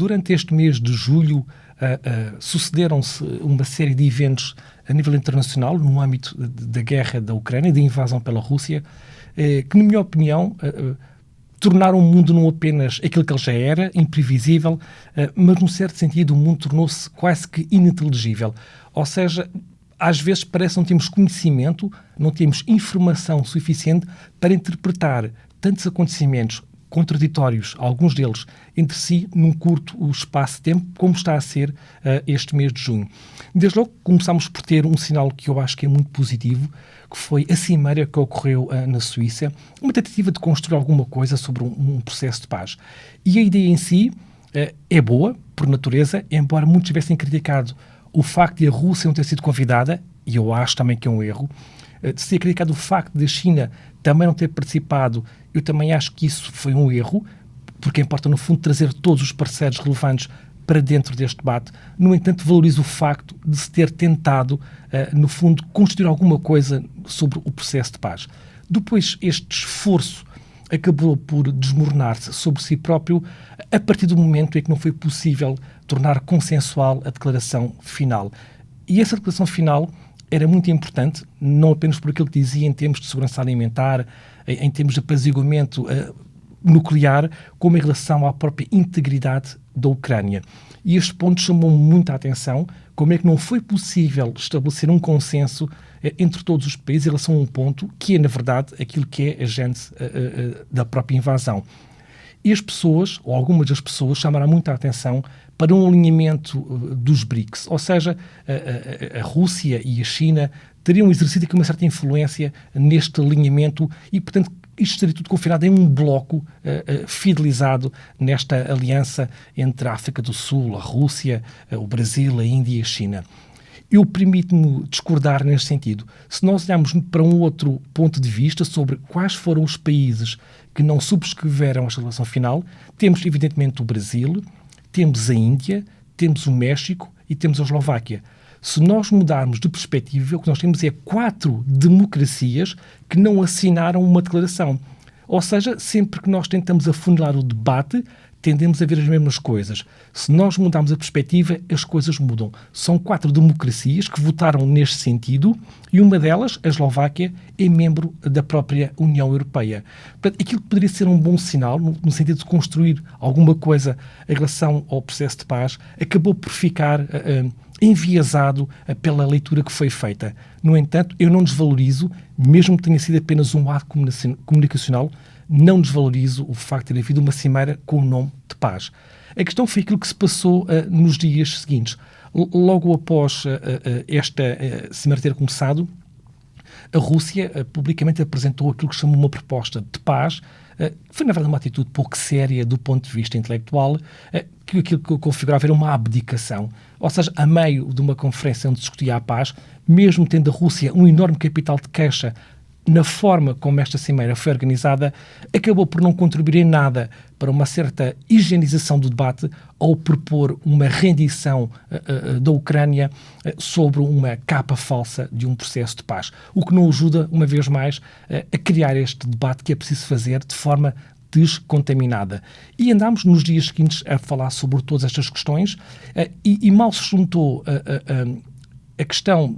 Durante este mês de julho, sucederam-se uma série de eventos a nível internacional, no âmbito da guerra da Ucrânia, da invasão pela Rússia, que, na minha opinião, tornaram o mundo não apenas aquilo que ele já era, imprevisível, mas, num certo sentido, o mundo tornou-se quase que ininteligível. Ou seja, às vezes parece que não temos conhecimento, não temos informação suficiente para interpretar tantos acontecimentos contraditórios, alguns deles, entre si, num curto espaço de tempo, como está a ser este mês de junho. Desde logo, começámos por ter um sinal que eu acho que é muito positivo, que foi a cimeira que ocorreu na Suíça, uma tentativa de construir alguma coisa sobre um processo de paz. E a ideia em si é boa, por natureza, embora muitos tivessem criticado o facto de a Rússia não ter sido convidada, e eu acho também que é um erro, de ser criticado o facto de a China também não ter participado, eu também acho que isso foi um erro, porque importa, no fundo, trazer todos os parceiros relevantes para dentro deste debate. No entanto, valorizo o facto de se ter tentado, no fundo, construir alguma coisa sobre o processo de paz. Depois, este esforço acabou por desmoronar-se sobre si próprio a partir do momento em que não foi possível tornar consensual a declaração final. E essa declaração final era muito importante, não apenas por aquilo que dizia em termos de segurança alimentar, em termos de apaziguamento nuclear, como em relação à própria integridade da Ucrânia. E este ponto chamou-me muita atenção, como é que não foi possível estabelecer um consenso entre todos os países em relação a um ponto que é, na verdade, aquilo que é a gênese da própria invasão. E as pessoas, ou algumas das pessoas, chamaram muita atenção para um alinhamento dos BRICS, ou seja, a Rússia e a China teriam exercido aqui uma certa influência neste alinhamento e, portanto, isto estaria tudo confinado em um bloco fidelizado nesta aliança entre a África do Sul, a Rússia, o Brasil, a Índia e a China. Eu permito-me discordar neste sentido. Se nós olharmos para um outro ponto de vista sobre quais foram os países que não subscreveram esta declaração final, temos, evidentemente, o Brasil, temos a Índia, temos o México e temos a Eslováquia. Se nós mudarmos de perspectiva, o que nós temos é 4 democracias que não assinaram uma declaração. Ou seja, sempre que nós tentamos afunilar o debate, tendemos a ver as mesmas coisas. Se nós mudarmos a perspectiva, as coisas mudam. São 4 democracias que votaram neste sentido e uma delas, a Eslováquia, é membro da própria União Europeia. Portanto, aquilo que poderia ser um bom sinal, no sentido de construir alguma coisa em relação ao processo de paz, acabou por ficar enviesado pela leitura que foi feita. No entanto, eu não desvalorizo, mesmo que tenha sido apenas um ato comunicacional, não desvalorizo o facto de ter havido uma cimeira com o nome de paz. A questão foi aquilo que se passou nos dias seguintes. Logo após esta cimeira ter começado, a Rússia publicamente apresentou aquilo que chamou uma proposta de paz, que foi, na verdade, uma atitude pouco séria do ponto de vista intelectual, que aquilo que configurava era uma abdicação. Ou seja, a meio de uma conferência onde se discutia a paz, mesmo tendo a Rússia um enorme capital de queixa na forma como esta cimeira foi organizada, acabou por não contribuir em nada para uma certa higienização do debate ao propor uma rendição da Ucrânia sobre uma capa falsa de um processo de paz. O que não ajuda, uma vez mais, a criar este debate que é preciso fazer de forma descontaminada. E andámos nos dias seguintes a falar sobre todas estas questões e mal se juntou a questão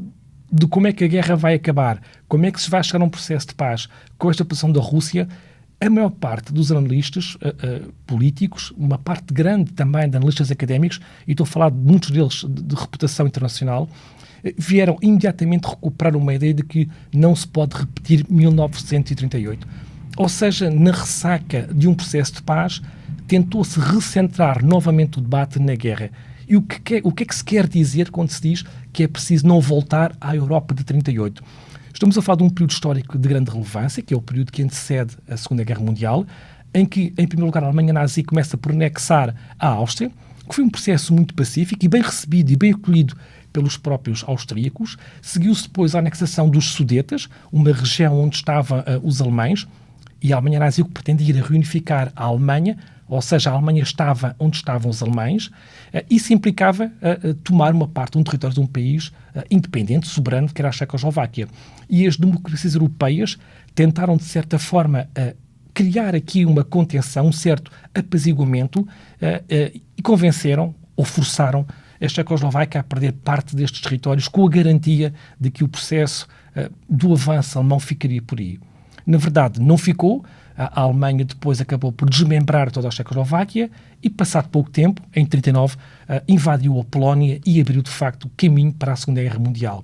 de como é que a guerra vai acabar, como é que se vai chegar a um processo de paz com esta posição da Rússia, a maior parte dos analistas políticos, uma parte grande também de analistas académicos, e estou a falar de muitos deles de reputação internacional, vieram imediatamente recuperar uma ideia de que não se pode repetir 1938. Ou seja, na ressaca de um processo de paz, tentou-se recentrar novamente o debate na guerra. E o que é que se quer dizer quando se diz que é preciso não voltar à Europa de 38? Estamos a falar de um período histórico de grande relevância, que é o período que antecede a Segunda Guerra Mundial, em que, em primeiro lugar, a Alemanha nazi começa por anexar a Áustria, que foi um processo muito pacífico e bem recebido e bem acolhido pelos próprios austríacos. Seguiu-se depois a anexação dos Sudetas, uma região onde estavam os alemães, e a Alemanha nazi o que pretendia era reunificar a Alemanha, ou seja, a Alemanha estava onde estavam os alemães, isso implicava tomar uma parte, um território de um país independente, soberano, que era a Checoslováquia. E as democracias europeias tentaram, de certa forma, criar aqui uma contenção, um certo apaziguamento, e convenceram ou forçaram a Checoslováquia a perder parte destes territórios com a garantia de que o processo do avanço alemão ficaria por aí. Na verdade, não ficou. A Alemanha depois acabou por desmembrar toda a Checoslováquia e, passado pouco tempo, em 1939, invadiu a Polónia e abriu, de facto, o caminho para a Segunda Guerra Mundial.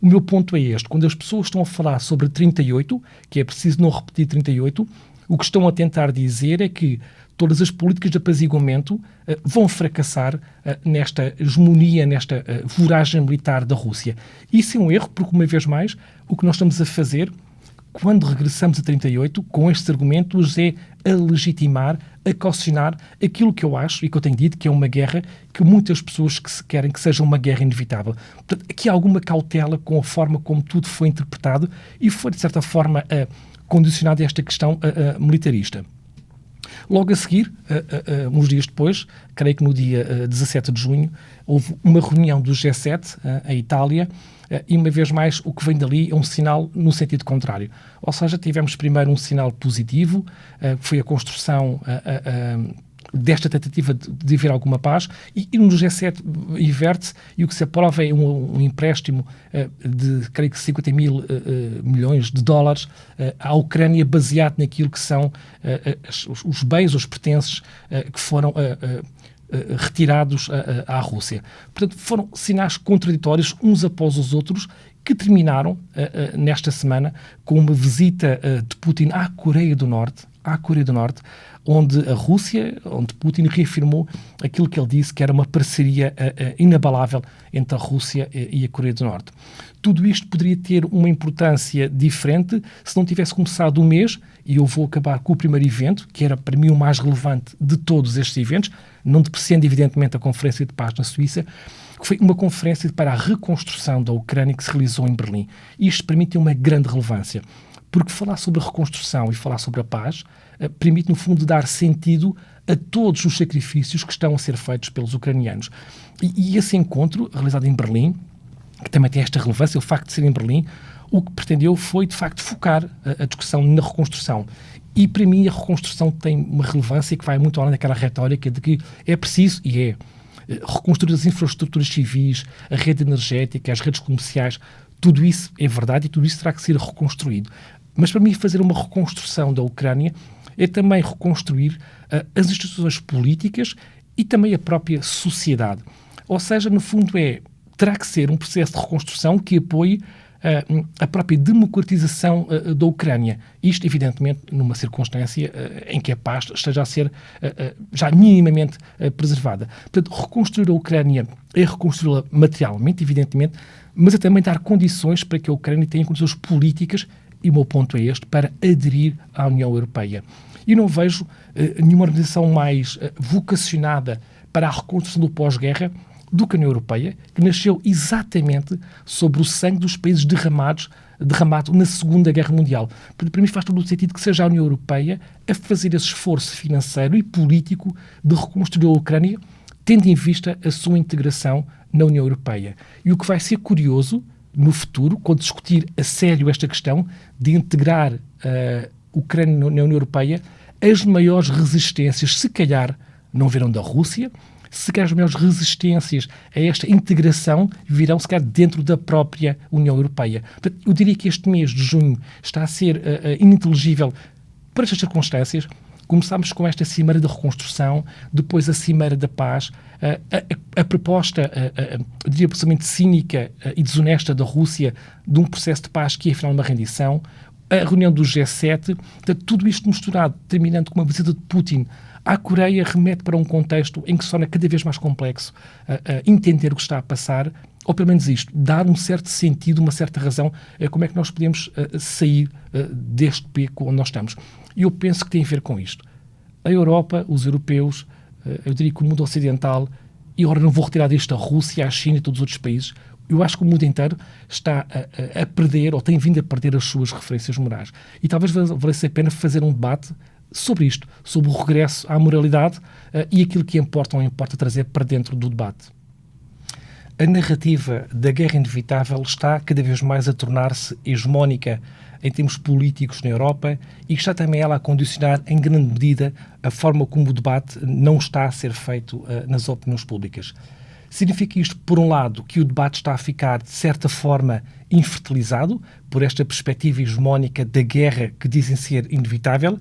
O meu ponto é este. Quando as pessoas estão a falar sobre 38, que é preciso não repetir 38, o que estão a tentar dizer é que todas as políticas de apaziguamento vão fracassar nesta hegemonia, nesta voragem militar da Rússia. Isso é um erro, porque, uma vez mais, o que nós estamos a fazer, quando regressamos a 38, com estes argumentos, é a legitimar, a caucionar aquilo que eu acho e que eu tenho dito que é uma guerra que muitas pessoas querem que seja uma guerra inevitável. Portanto, aqui há alguma cautela com a forma como tudo foi interpretado e foi, de certa forma, condicionado a esta questão militarista. Logo a seguir, uns dias depois, creio que no dia 17 de junho, houve uma reunião do G7 em Itália, e uma vez mais o que vem dali é um sinal no sentido contrário. Ou seja, tivemos primeiro um sinal positivo, que foi a construção desta tentativa de haver alguma paz, e no G7 inverte-se, e o que se aprova é um empréstimo de, creio que 50 mil milhões de dólares à Ucrânia, baseado naquilo que são os bens, os pertences que foram retirados à Rússia. Portanto, foram sinais contraditórios uns após os outros que terminaram nesta semana com uma visita de Putin à Coreia do Norte, onde a Rússia, onde Putin reafirmou aquilo que ele disse que era uma parceria inabalável entre a Rússia e a Coreia do Norte. Tudo isto poderia ter uma importância diferente se não tivesse começado o mês, e eu vou acabar com o primeiro evento, que era para mim o mais relevante de todos estes eventos, não depreciando evidentemente a Conferência de Paz na Suíça, que foi uma conferência para a reconstrução da Ucrânia que se realizou em Berlim. Isto para mim tem uma grande relevância, porque falar sobre a reconstrução e falar sobre a paz permite, no fundo, dar sentido a todos os sacrifícios que estão a ser feitos pelos ucranianos. E esse encontro, realizado em Berlim, que também tem esta relevância, o facto de ser em Berlim, o que pretendeu foi, de facto, focar a discussão na reconstrução. E, para mim, a reconstrução tem uma relevância que vai muito além daquela retórica de que é preciso, reconstruir as infraestruturas civis, a rede energética, as redes comerciais. Tudo isso é verdade e tudo isso terá que ser reconstruído. Mas, para mim, fazer uma reconstrução da Ucrânia é também reconstruir as instituições políticas e também a própria sociedade. Ou seja, no fundo, terá que ser um processo de reconstrução que apoie a própria democratização da Ucrânia. Isto, evidentemente, numa circunstância em que a paz esteja a ser já minimamente preservada. Portanto, reconstruir a Ucrânia é reconstruí-la materialmente, evidentemente, mas é também dar condições para que a Ucrânia tenha condições políticas, e o meu ponto é este, para aderir à União Europeia. E não vejo nenhuma organização mais vocacionada para a reconstrução do pós-guerra do que a União Europeia, que nasceu exatamente sobre o sangue dos países derramado na Segunda Guerra Mundial. Para mim faz todo o sentido que seja a União Europeia a fazer esse esforço financeiro e político de reconstruir a Ucrânia, tendo em vista a sua integração na União Europeia. E o que vai ser curioso no futuro, quando discutir a sério esta questão de integrar a Ucrânia na União Europeia, as maiores resistências, se calhar, não virão da Rússia, se calhar as maiores resistências a esta integração virão, se calhar, dentro da própria União Europeia. Portanto, eu diria que este mês de junho está a ser ininteligível para estas circunstâncias. Começámos com esta cimeira da reconstrução, depois a cimeira da paz, a proposta, eu diria, absolutamente cínica e desonesta da Rússia de um processo de paz que é, afinal, uma rendição, a reunião do G7, tudo isto misturado, terminando com uma visita de Putin à Coreia, remete para um contexto em que se torna cada vez mais complexo entender o que está a passar, ou pelo menos isto, dar um certo sentido, uma certa razão a como é que nós podemos sair deste beco onde nós estamos. E eu penso que tem a ver com isto. A Europa, os europeus, eu diria que o mundo ocidental, e agora não vou retirar disto a Rússia, a China e todos os outros países, eu acho que o mundo inteiro está a perder, ou tem vindo a perder as suas referências morais. E talvez valesse a pena fazer um debate sobre isto, sobre o regresso à moralidade e aquilo que importa ou não importa trazer para dentro do debate. A narrativa da guerra inevitável está cada vez mais a tornar-se hegemónica em termos políticos na Europa e que está também ela a condicionar em grande medida a forma como o debate não está a ser feito nas opiniões públicas. Significa isto, por um lado, que o debate está a ficar, de certa forma, infertilizado por esta perspectiva hegemónica da guerra que dizem ser inevitável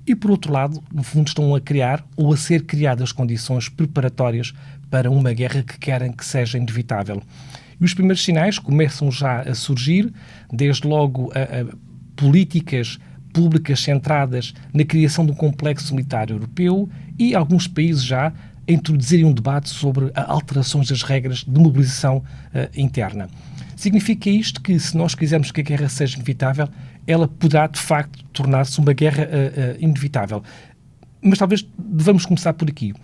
e, por outro lado, no fundo, estão a criar ou a ser criadas condições preparatórias para uma guerra que querem que seja inevitável. E os primeiros sinais começam já a surgir, desde logo a políticas públicas centradas na criação de um complexo militar europeu e alguns países já a introduzirem um debate sobre alterações das regras de mobilização interna. Significa isto que, se nós quisermos que a guerra seja inevitável, ela poderá, de facto, tornar-se uma guerra inevitável. Mas talvez devamos começar por aqui,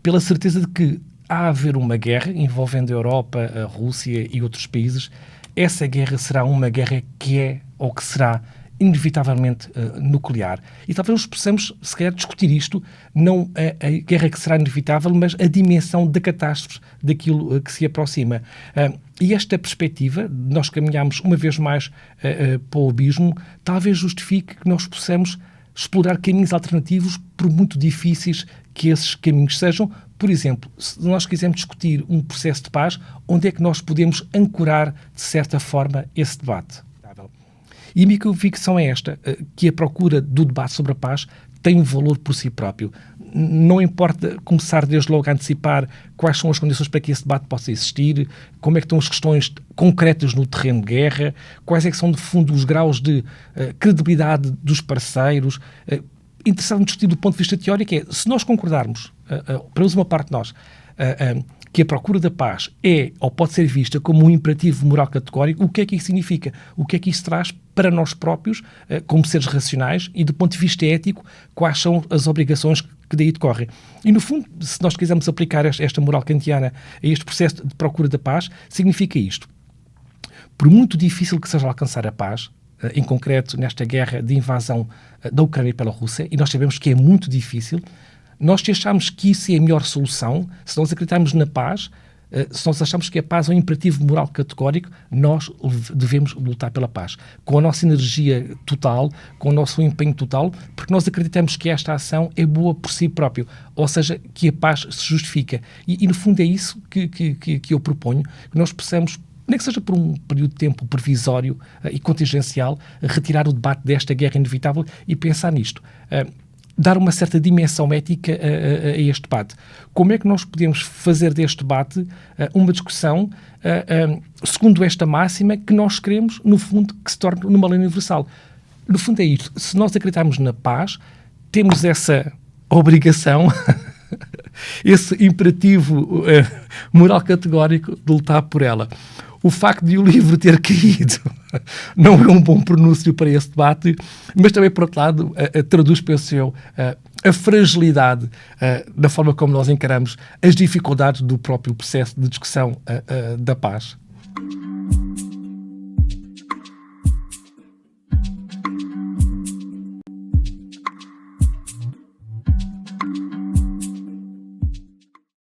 pela certeza de que há a haver uma guerra envolvendo a Europa, a Rússia e outros países. Essa guerra será uma guerra que é ou que será inevitavelmente nuclear. E talvez nós possamos, se calhar, discutir isto, não a guerra que será inevitável, mas a dimensão da catástrofe daquilo que se aproxima. E esta perspectiva, nós caminhamos uma vez mais para o abismo, talvez justifique que nós possamos explorar caminhos alternativos, por muito difíceis que esses caminhos sejam. Por exemplo, se nós quisermos discutir um processo de paz, onde é que nós podemos ancorar, de certa forma, esse debate? E a minha convicção é esta, que a procura do debate sobre a paz tem um valor por si próprio. Não importa começar desde logo a antecipar quais são as condições para que esse debate possa existir, como é que estão as questões concretas no terreno de guerra, quais é que são, de fundo, os graus de credibilidade dos parceiros. Interessante discutir do ponto de vista teórico é, se nós concordarmos, pelo menos uma parte de nós, que a procura da paz é ou pode ser vista como um imperativo moral categórico, o que é que isso significa? O que é que isso traz para nós próprios, como seres racionais, e do ponto de vista ético, quais são as obrigações que daí decorrem? E, no fundo, se nós quisermos aplicar esta moral kantiana a este processo de procura da paz, significa isto. Por muito difícil que seja alcançar a paz, em concreto nesta guerra de invasão da Ucrânia pela Rússia, e nós sabemos que é muito difícil, nós se achamos que isso é a melhor solução, se nós acreditarmos na paz, se nós achamos que a paz é um imperativo moral categórico, nós devemos lutar pela paz. Com a nossa energia total, com o nosso empenho total, porque nós acreditamos que esta ação é boa por si próprio, ou seja, que a paz se justifica. E no fundo é isso que eu proponho, que nós possamos, nem que seja por um período de tempo provisório e contingencial, retirar o debate desta guerra inevitável e pensar nisto. Dar uma certa dimensão ética a este debate. Como é que nós podemos fazer deste debate uma discussão segundo esta máxima que nós queremos, no fundo, que se torne numa lei universal? No fundo é isto. Se nós acreditarmos na paz, temos essa obrigação, esse imperativo moral categórico de lutar por ela. O facto de o livro ter caído não é um bom pronúncio para esse debate, mas também, por outro lado, traduz, penso eu, a fragilidade da forma como nós encaramos as dificuldades do próprio processo de discussão da paz.